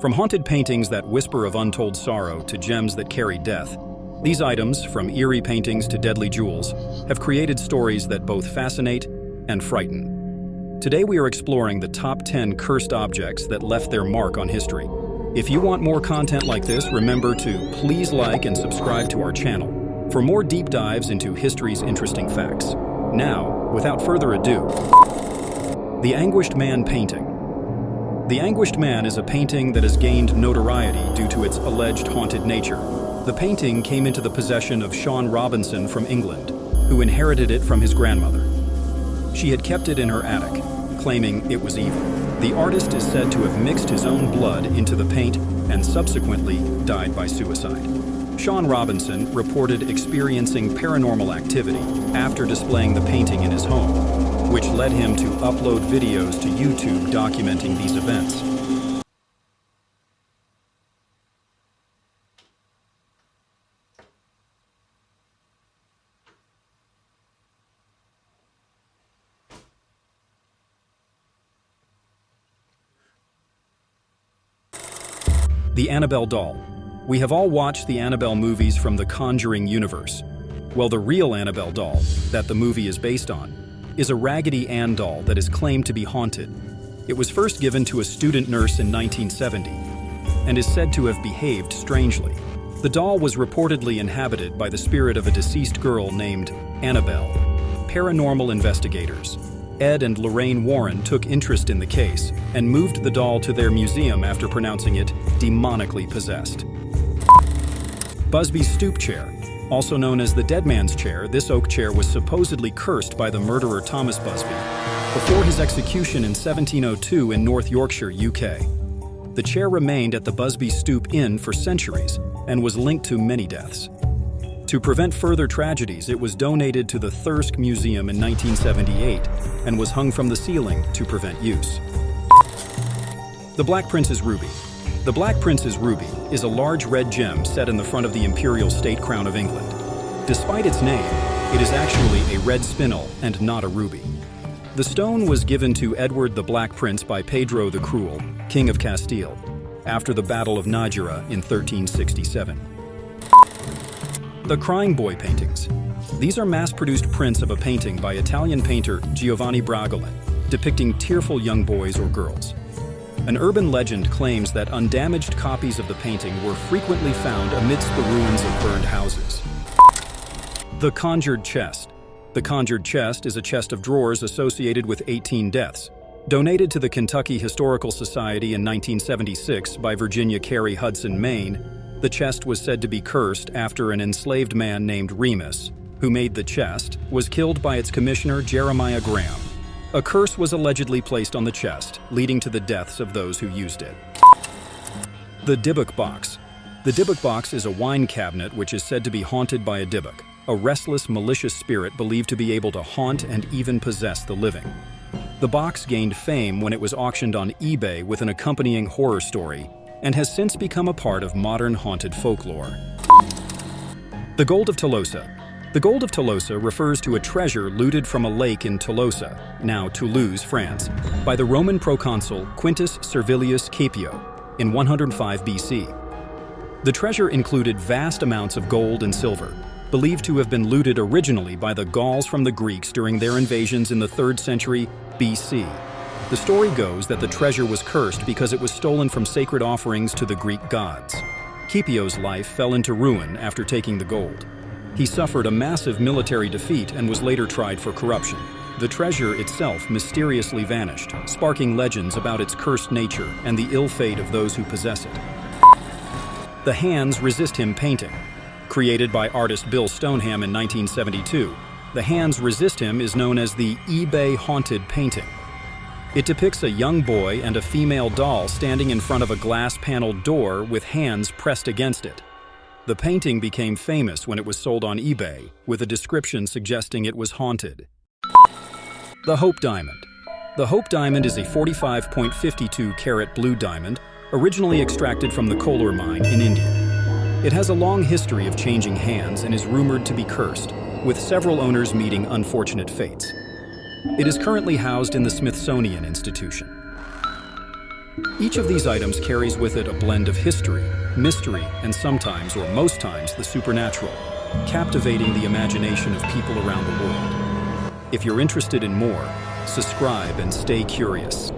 From haunted paintings that whisper of untold sorrow to gems that carry death, these items, from eerie paintings to deadly jewels, have created stories that both fascinate and frighten. Today we are exploring the top 10 cursed objects that left their mark on history. If you want more content like this, remember to please like and subscribe to our channel for more deep dives into history's interesting facts. Now, without further ado, the Anguished Man Painting. The Anguished Man is a painting that has gained notoriety due to its alleged haunted nature. The painting came into the possession of Sean Robinson from England, who inherited it from his grandmother. She had kept it in her attic, claiming it was evil. The artist is said to have mixed his own blood into the paint and subsequently died by suicide. Sean Robinson reported experiencing paranormal activity after displaying the painting in his home, which led him to upload videos to YouTube documenting these events. The Annabelle Doll. We have all watched the Annabelle movies from the Conjuring universe. Well, the real Annabelle Doll, that the movie is based on, is a Raggedy Ann doll that is claimed to be haunted. It was first given to a student nurse in 1970 and is said to have behaved strangely. The doll was reportedly inhabited by the spirit of a deceased girl named Annabelle. Paranormal investigators Ed and Lorraine Warren took interest in the case and moved the doll to their museum after pronouncing it demonically possessed. Busbys' Stoop chair. Also known as the Dead Man's Chair, this oak chair was supposedly cursed by the murderer Thomas Busby before his execution in 1702 in North Yorkshire, UK. The chair remained at the Busbys Stoop Inn for centuries and was linked to many deaths. To prevent further tragedies, it was donated to the Thirsk Museum in 1978 and was hung from the ceiling to prevent use. The Black Prince's Ruby. The Black Prince's Ruby is a large red gem set in the front of the imperial state crown of England. Despite its name, it is actually a red spinel and not a ruby. The stone was given to Edward the Black Prince by Pedro the Cruel, King of Castile, after the Battle of Nájera in 1367. The Crying Boy paintings. These are mass-produced prints of a painting by Italian painter Giovanni Bragolin, depicting tearful young boys or girls. An urban legend claims that undamaged copies of the painting were frequently found amidst the ruins of burned houses. The Conjured Chest. The Conjured Chest is a chest of drawers associated with 18 deaths. Donated to the Kentucky Historical Society in 1976 by Virginia Carey Hudson, Maine, the chest was said to be cursed after an enslaved man named Remus, who made the chest, was killed by its commissioner Jeremiah Graham. A curse was allegedly placed on the chest, leading to the deaths of those who used it. The Diok Box. The Diok Box is a wine cabinet which is said to be haunted by a Diok, a restless, malicious spirit believed to be able to haunt and even possess the living. The box gained fame when it was auctioned on eBay with an accompanying horror story, and has since become a part of modern haunted folklore. The Gold of Toosa. The Gold of Toosa refers to a treasure looted from a lake in Tolosa, now Toulouse, France, by the Roman proconsul Quintus Servilius Caepio in 105 BC. The treasure included vast amounts of gold and silver, believed to have been looted originally by the Gauls from the Greeks during their invasions in the 3rd century BC. The story goes that the treasure was cursed because it was stolen from sacred offerings to the Greek gods. Caepio's life fell into ruin after taking the gold. He suffered a massive military defeat and was later tried for corruption. The treasure itself mysteriously vanished, sparking legends about its cursed nature and the ill fate of those who possess it. The Hands Resist Him painting. Created by artist Bill Stoneham in 1972, the Hands Resist Him is known as the eBay Haunted painting. It depicts a young boy and a female doll standing in front of a glass-paneled door with hands pressed against it. The painting became famous when it was sold on eBay, with a description suggesting it was haunted. The Hope Diamond. The Hope Diamond is a 45.52 carat blue diamond, originally extracted from the Kolar mine in India. It has a long history of changing hands and is rumored to be cursed, with several owners meeting unfortunate fates. It is currently housed in the Smithsonian Institution. Each of these items carries with it a blend of history, mystery, and sometimes, or most times, the supernatural, captivating the imagination of people around the world. If you're interested in more, subscribe and stay curious.